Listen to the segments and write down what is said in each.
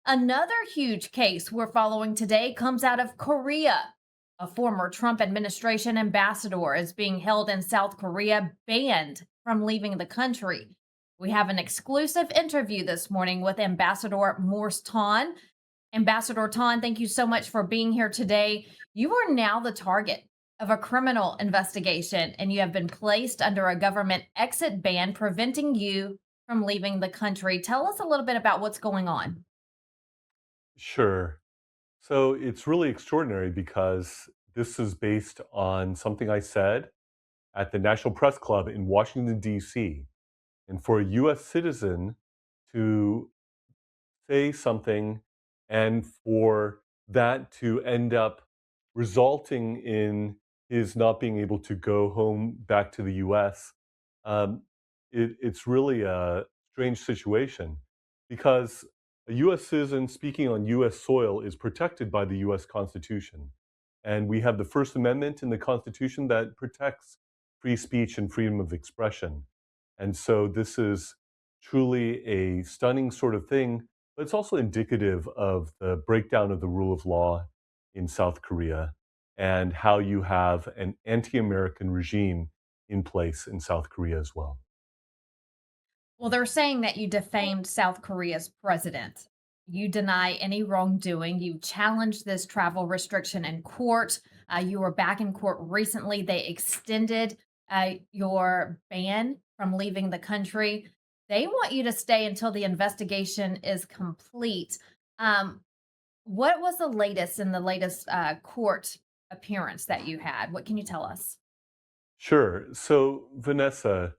Another huge case we're following today comes out of Korea. A former Trump administration ambassador is being held in South Korea, banned from leaving the country. We have an exclusive interview this morning with Ambassador Morse Tan. Ambassador Tan, thank you so much for being here today. You are now the target of a criminal investigation, and you have been placed under a government exit ban preventing you from leaving the country. Tell us a little bit about what's going on. Sure. So it's really extraordinary because this is based on something I said at the National Press Club in Washington, D.C. And for a U.S. citizen to say something and for that to end up resulting in his not being able to go home back to the U.S., um, it's really a strange situation because a U.S. citizen speaking on U.S. soil is protected by the U.S. Constitution. And we have the First Amendment in the Constitution that protects free speech and freedom of expression. And so this is truly a stunning sort of thing, but it's also indicative of the breakdown of the rule of law in South Korea and how you have an anti American regime in place in South Korea as well. Well, they're saying that you defamed South Korea's president. You deny any wrongdoing. You challenged this travel restriction in court. You were back in court recently. They extended your ban from leaving the country. They want you to stay until the investigation is complete. Um, what was the latest in the latest court appearance that you had? What can you tell us? Sure. So, Vanessa,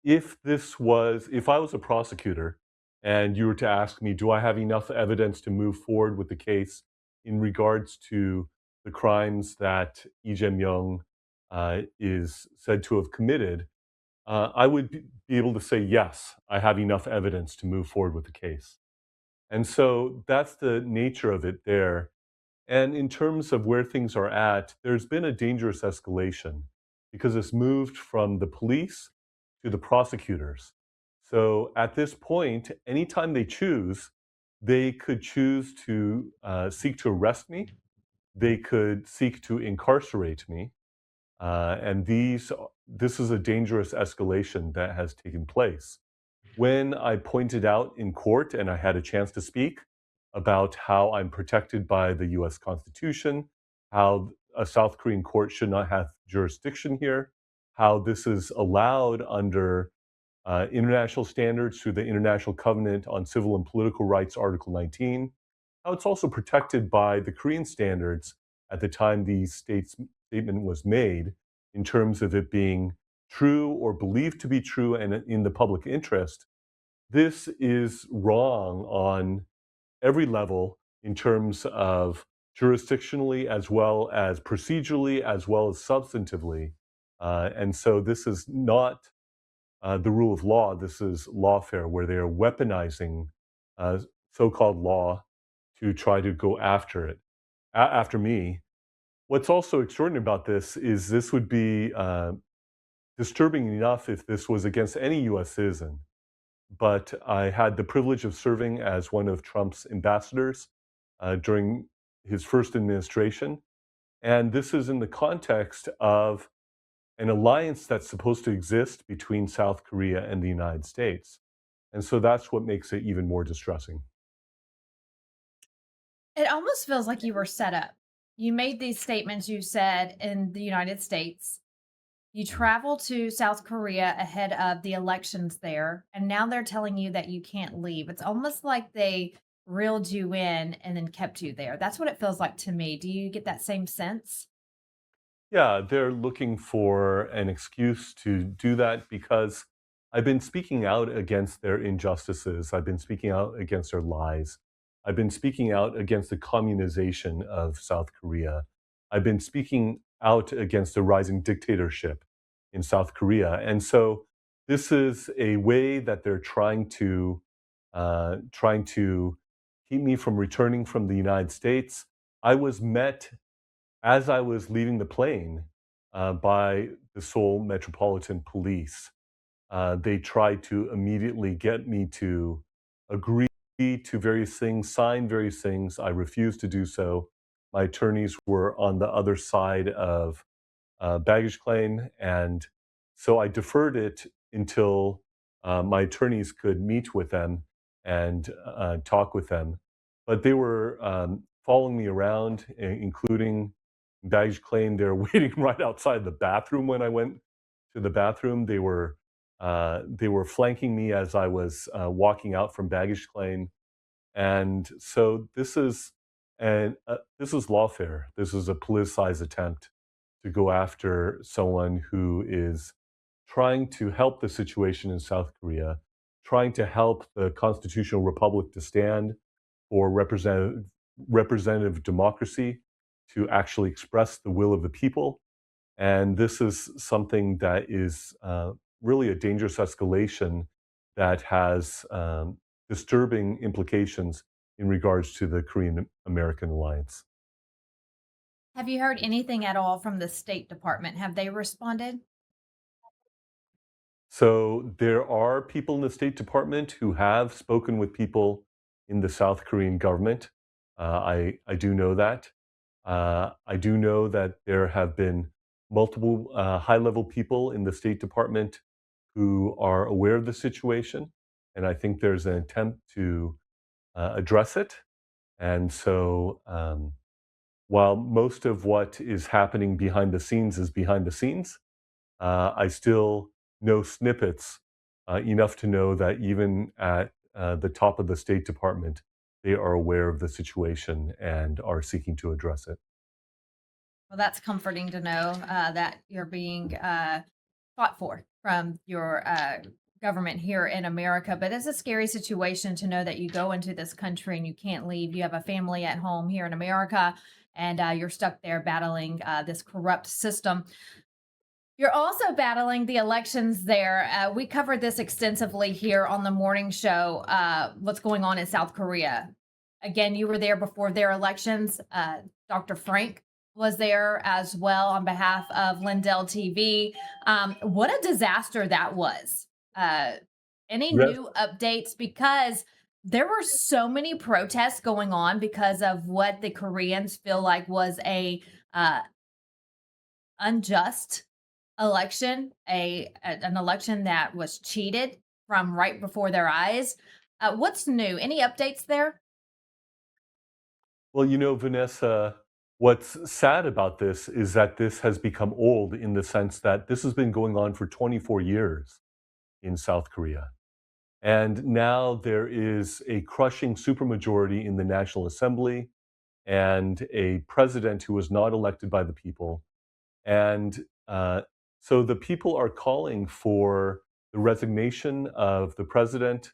if I was a prosecutor and you were to ask me, do I have enough evidence to move forward with the case in regards to the crimes that Lee Jae-myung is said to have committed, I would be able to say, yes, I have enough evidence to move forward with the case. And so that's the nature of it there. And in terms of where things are at, there's been a dangerous escalation because it's moved from the police to the prosecutors. So at this point, anytime they choose, they could choose to seek to arrest me. They could seek to incarcerate me. This is a dangerous escalation that has taken place. When I pointed out in court and I had a chance to speak about how I'm protected by the US Constitution, how a South Korean court should not have jurisdiction here, how this is allowed under international standards through the International Covenant on Civil and Political Rights, Article 19, how it's also protected by the Korean standards at the time the statement was made in terms of it being true or believed to be true and in the public interest. This is wrong on every level in terms of jurisdictionally as well as procedurally as well as substantively. And so this is not the rule of law. This is lawfare, where they are weaponizing uh, so-called law to try to go after after me. What's also extraordinary about this would be disturbing enough if this was against any U.S. citizen. But I had the privilege of serving as one of Trump's ambassadors during his first administration. And this is in the context of an alliance that's supposed to exist between South Korea and the United States. And so that's what makes it even more distressing. It almost feels like you were set up. You made these statements you said in the United States. You traveled to South Korea ahead of the elections there, and now they're telling you that you can't leave. It's almost like they reeled you in and then kept you there. That's what it feels like to me. Do you get that same sense? Yeah, they're looking for an excuse to do that because I've been speaking out against their injustices. I've been speaking out against their lies. I've been speaking out against the communization of South Korea. I've been speaking out against the rising dictatorship in South Korea. And so this is a way that they're trying to keep me from returning from the United States. I was met as I was leaving the plane by the Seoul Metropolitan Police. They tried to immediately get me to agree agreed to various things, signed various things. I refused to do so. My attorneys were on the other side of baggage claim. And so I deferred it until my attorneys could meet with them and talk with them. But they were following me around, including baggage claim. They were waiting right outside the bathroom when I went to the bathroom. They were flanking me as I was walking out from baggage claim, and so this is lawfare. This is a politicized attempt to go after someone who is trying to help the situation in South Korea, trying to help the constitutional republic to stand for representative democracy, to actually express the will of the people. And this is something that is really a dangerous escalation that has disturbing implications in regards to the Korean American alliance. Have you heard anything at all from the State Department? Have they responded? So there are people in the State Department who have spoken with people in the South Korean government. I do know that. I do know that there have been multiple high level people in the State Department who are aware of the situation. And I think there's an attempt to address it. And so while most of what is happening behind the scenes is behind the scenes, I still know snippets enough to know that even at the top of the State Department, they are aware of the situation and are seeking to address it. Well, that's comforting to know that you're being fought for from your government here in America. But it's a scary situation to know that you go into this country and you can't leave. You have a family at home here in America, and you're stuck there battling this corrupt system. You're also battling the elections there. We covered this extensively here on the morning show. What's going on in South Korea? Again, you were there before their elections. Dr. Frank was there as well on behalf of LindellTv에. What a disaster that was. Uh, any Yes. new updates? Because there were so many protests going on because of what the Koreans feel like was a uh, unjust election, an election that was cheated from right before their eyes. What's new? Any updates there? Well, Vanessa, what's sad about this is that this has become old in the sense that this has been going on for 24 years in South Korea. And now there is a crushing supermajority in the National Assembly and a president who was not elected by the people. And so the people are calling for the resignation of the president.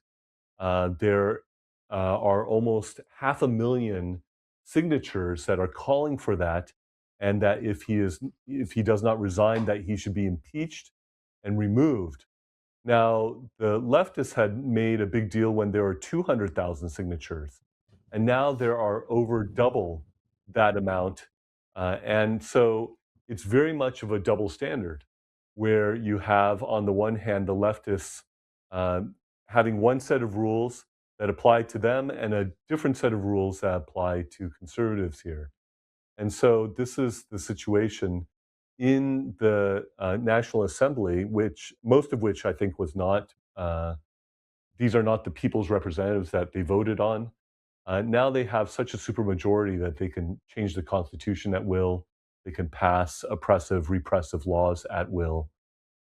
There are almost 500,000 signatures that are calling for that, and that if he does not resign, that he should be impeached and removed. Now, the leftists had made a big deal when there were 200,000 signatures, and now there are over double that amount. And so it's very much of a double standard, where you have, on the one hand, the leftists uh, having one set of rules that apply to them and a different set of rules that apply to conservatives here. And so this is the situation in the National Assembly, which most of which I think was not. These are not the people's representatives that they voted on. Now they have such a supermajority that they can change the constitution at will. They can pass oppressive, repressive laws at will.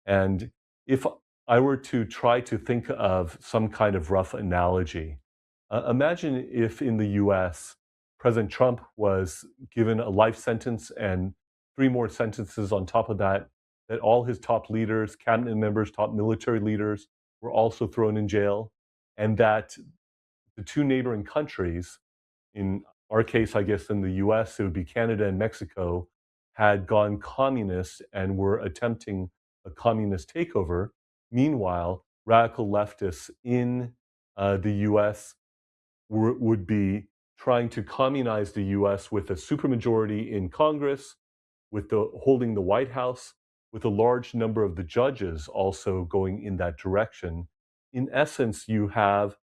And if I were to try to think of some kind of rough analogy, imagine if in the US, President Trump was given a life sentence and three more sentences on top of that, that all his top leaders, cabinet members, top military leaders were also thrown in jail, and that the two neighboring countries, in our case, I guess in the US, it would be Canada and Mexico, had gone communist and were attempting a communist takeover. Meanwhile, radical leftists in the US would be trying to communize the US with a supermajority in Congress, with holding the White House, with a large number of the judges also going in that direction. In essence, you have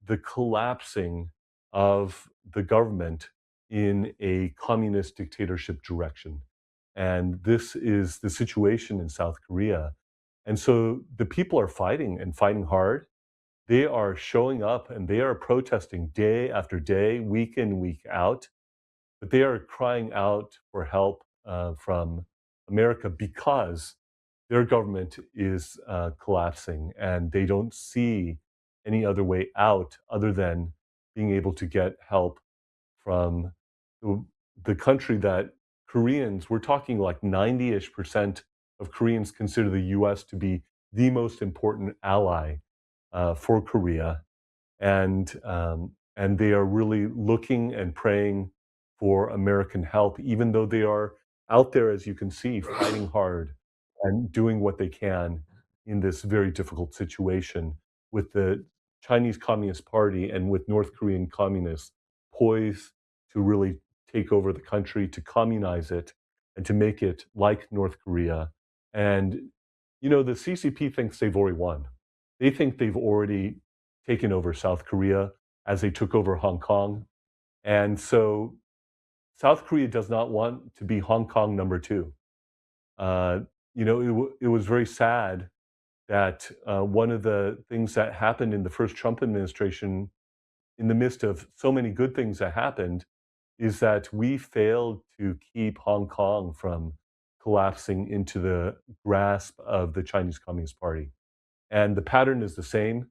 the collapsing of the government in a communist dictatorship direction. And this is the situation in South Korea. And so the people are fighting and fighting hard. They are showing up and they are protesting day after day, week in, week out, but they are crying out for help from America because their government is collapsing and they don't see any other way out other than being able to get help from the, the country that Koreans, we're talking like 90-ish percent of Koreans consider the US to be the most important ally for Korea, and they are really looking and praying for American help, even though they are out there, as you can see, fighting hard and doing what they can in this very difficult situation with the Chinese Communist Party and with North Korean communists poised to really take over the country, to communize it, and to make it like North Korea. And, the CCP thinks they've already won. They think they've already taken over South Korea as they took over Hong Kong. And so South Korea does not want to be Hong Kong number two. Uh, it was very sad that one of the things that happened in the first Trump administration, in the midst of so many good things that happened, is that we failed to keep Hong Kong from collapsing into the grasp of the Chinese Communist Party. And the pattern is the same.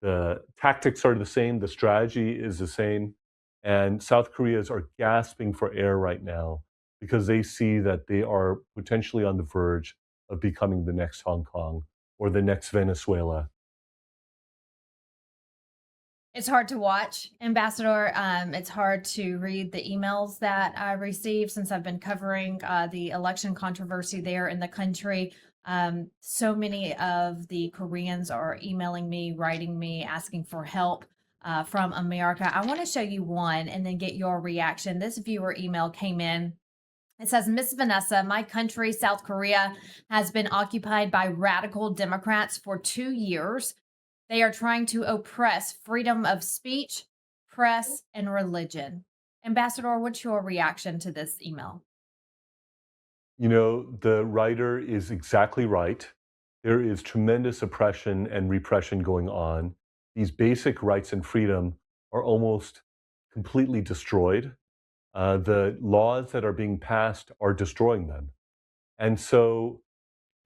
The tactics are the same, the strategy is the same, and South Koreans are gasping for air right now because they see that they are potentially on the verge of becoming the next Hong Kong or the next Venezuela. It's hard to watch, Ambassador. It's hard to read the emails that I receive since I've been covering the election controversy there in the country. So many of the Koreans are emailing me, writing me, asking for help from America. I want to show you one and then get your reaction. This viewer email came in. It says, Miss Vanessa, my country, South Korea, has been occupied by radical Democrats for 2 years. They are trying to oppress freedom of speech, press, and religion. Ambassador, what's your reaction to this email? The writer is exactly right. There is tremendous oppression and repression going on. These basic rights and freedom are almost completely destroyed. The laws that are being passed are destroying them. And so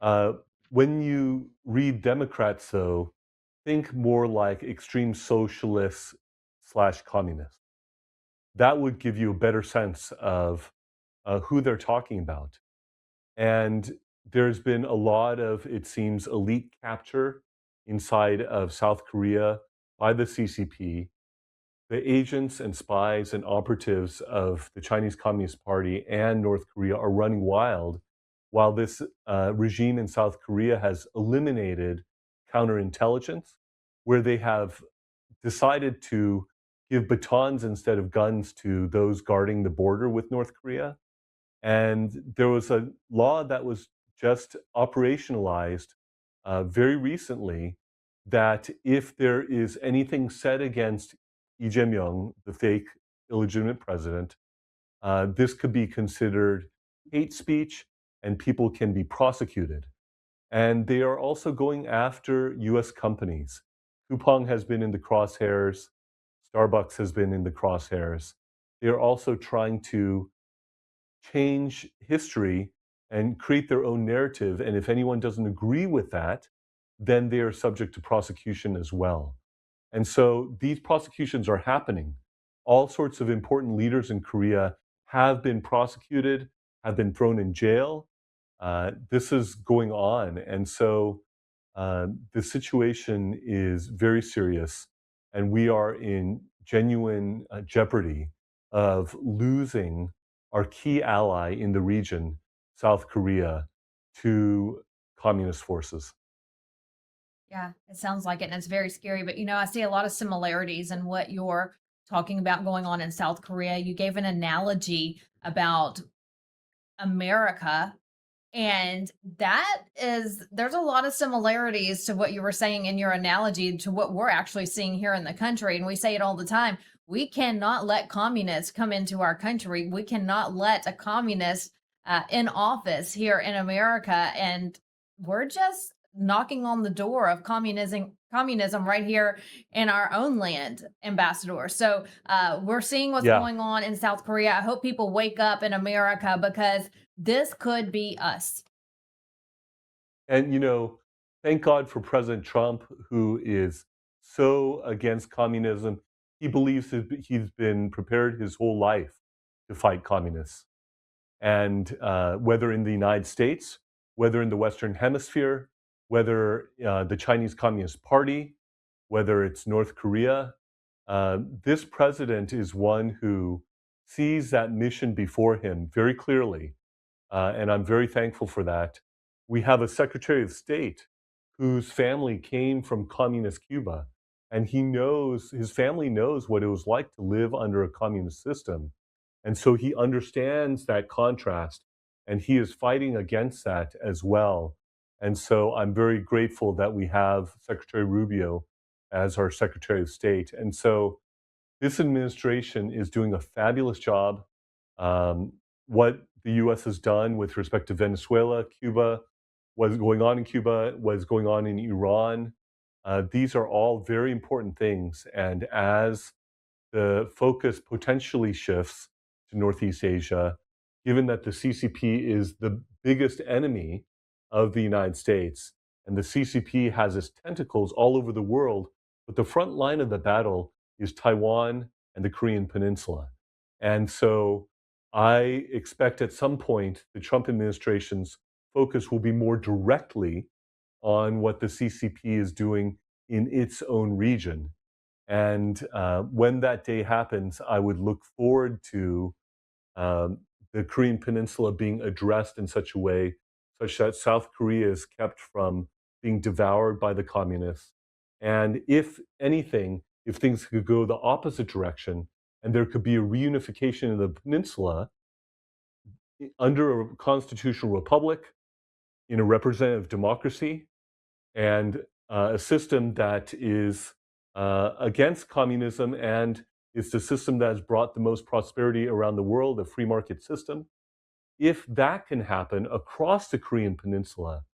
uh, when you read Democrats, though, think more like extreme socialists slash communists. That would give you a better sense of who they're talking about. And there's been a lot of, it seems, elite capture inside of South Korea by the CCP. The agents and spies and operatives of the Chinese Communist Party and North Korea are running wild, while this regime in South Korea has eliminated counterintelligence, where they have decided to give batons instead of guns to those guarding the border with North Korea. And there was a law that was just operationalized very recently that if there is anything said against Lee Jae-myung, the fake illegitimate president, this could be considered hate speech and people can be prosecuted. And they are also going after US companies. Coupang has been in the crosshairs, Starbucks has been in the crosshairs. They are also trying to change history and create their own narrative. And if anyone doesn't agree with that, then they are subject to prosecution as well. And so these prosecutions are happening. All sorts of important leaders in Korea have been prosecuted, have been thrown in jail. This is going on. And so the situation is very serious. And we are in genuine jeopardy of losing our key ally in the region, South Korea, to communist forces. Yeah, it sounds like it, and it's very scary. But I see a lot of similarities in what you're talking about going on in South Korea. You gave an analogy about America And there's a lot of similarities to what you were saying in your analogy to what we're actually seeing here in the country. And we say it all the time. We cannot let communists come into our country. We cannot let a communist in office here in America. And we're just knocking on the door of communism right here in our own land, Ambassador. So we're seeing what's Yeah. going on in South Korea. I hope people wake up in America because this could be us. And, thank God for President Trump, who is so against communism. He believes he's been prepared his whole life to fight communists. And whether in the United States, whether in the Western Hemisphere, whether the Chinese Communist Party, whether it's North Korea, this president is one who sees that mission before him very clearly, and I'm very thankful for that. We have a Secretary of State whose family came from communist Cuba, and his family knows what it was like to live under a communist system. And so he understands that contrast, and he is fighting against that as well. And so I'm very grateful that we have Secretary Rubio as our Secretary of State. And so this administration is doing a fabulous job. What the US has done with respect to Venezuela, Cuba, what's going on in Cuba, what's going on in Iran, these are all very important things. And as the focus potentially shifts to Northeast Asia, given that the CCP is the biggest enemy of the United States, and the CCP has its tentacles all over the world, but the front line of the battle is Taiwan and the Korean Peninsula. And so I expect at some point the Trump administration's focus will be more directly on what the CCP is doing in its own region. And when that day happens, I would look forward to um, the Korean Peninsula being addressed in such a way such that South Korea is kept from being devoured by the communists. And if anything, if things could go the opposite direction and there could be a reunification of the peninsula under a constitutional republic in a representative democracy, and a system that is against communism and is the system that has brought the most prosperity around the world, a free market system. If that can happen across the Korean Peninsula,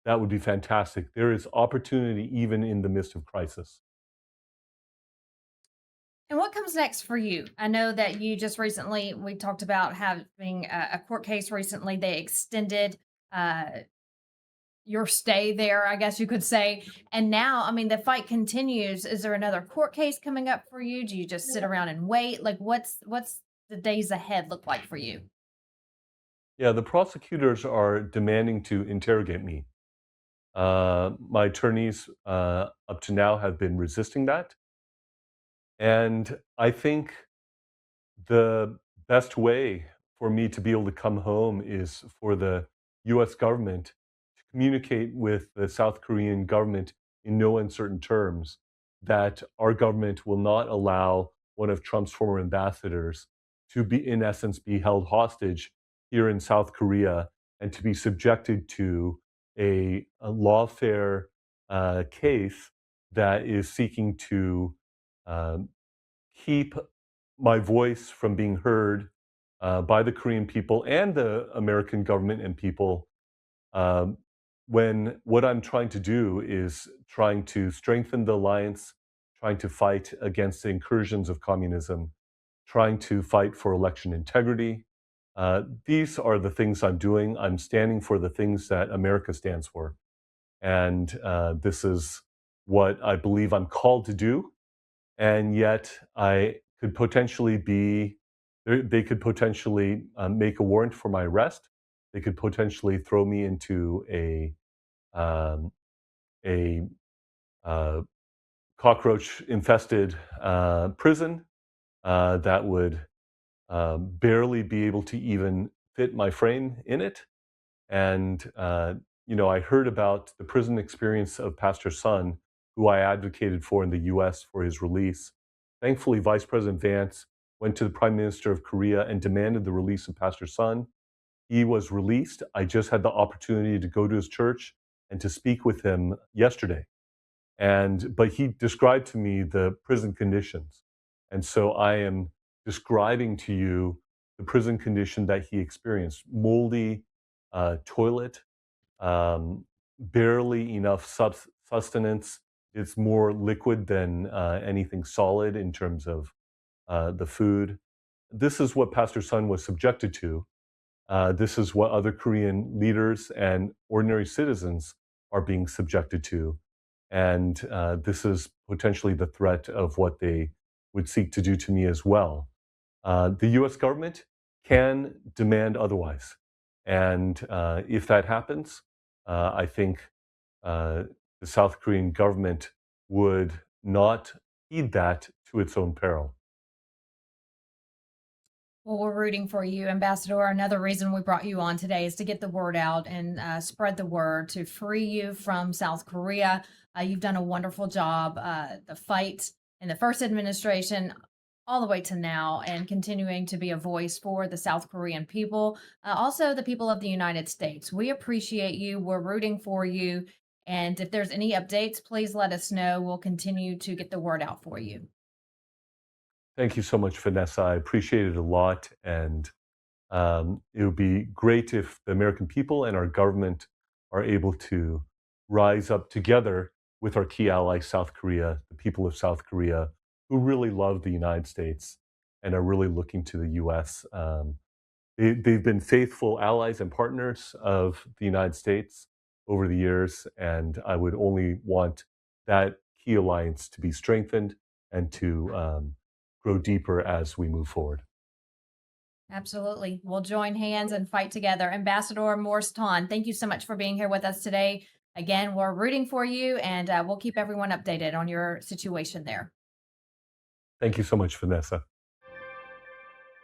that would be fantastic. There is opportunity even in the midst of crisis. And what comes next for you? I know that you just recently, we talked about having a court case recently. They extended uh, your stay there, I guess you could say. And now, I mean, the fight continues. Is there another court case coming up for you? Do you just sit around and wait? Like, what's the days ahead look like for you? Yeah, the prosecutors are demanding to interrogate me. My attorneys up to now have been resisting that. And I think the best way for me to be able to come home is for the US government to communicate with the South Korean government in no uncertain terms that our government will not allow one of Trump's former ambassadors to be, in essence, be held hostage here in South Korea and to be subjected to a lawfare case that is seeking to um, keep my voice from being heard by the Korean people and the American government and people, um, when what I'm trying to do is trying to strengthen the alliance, trying to fight against the incursions of communism, trying to fight for election integrity. These are the things I'm doing. I'm standing for the things that America stands for. And this is what I believe I'm called to do, and yet I could potentially be they could potentially make a warrant for my arrest. They could potentially throw me into um, a uh, cockroach infested prison that would barely be able to even fit my frame in it. And, I heard about the prison experience of Pastor Sun, who I advocated for in the US for his release. Thankfully, Vice President Vance went to the Prime Minister of Korea and demanded the release of Pastor Sun. He was released. I just had the opportunity to go to his church and to speak with him yesterday. But he described to me the prison conditions. And so I am describing to you the prison condition that he experienced: moldy toilet, barely enough sustenance. It's more liquid than anything solid in terms of the food. This is what Pastor Sun was subjected to. This is what other Korean leaders and ordinary citizens are being subjected to. And this is potentially the threat of what they would seek to do to me as well. The US government can demand otherwise. And if that happens, I think uh, the South Korean government would not heed that to its own peril. Well, we're rooting for you, Ambassador. Another reason we brought you on today is to get the word out and spread the word to free you from South Korea. You've done a wonderful job. The fight in the first administration, all the way to now, and continuing to be a voice for the South Korean people, also the people of the United States. We appreciate you. We're rooting for you. And if there's any updates, please let us know. We'll continue to get the word out for you. Thank you so much, Vanessa. I appreciate it a lot. And it would be great if the American people and our government are able to rise up together with our key ally, South Korea, the people of South Korea, who really love the United States and are really looking to the US. They've been faithful allies and partners of the United States over the years, and I would only want that key alliance to be strengthened and to grow deeper as we move forward. Absolutely. We'll join hands and fight together. Ambassador Morse Ton, thank you so much for being here with us today. Again, we're rooting for you, and we'll keep everyone updated on your situation there. Thank you so much, Vanessa.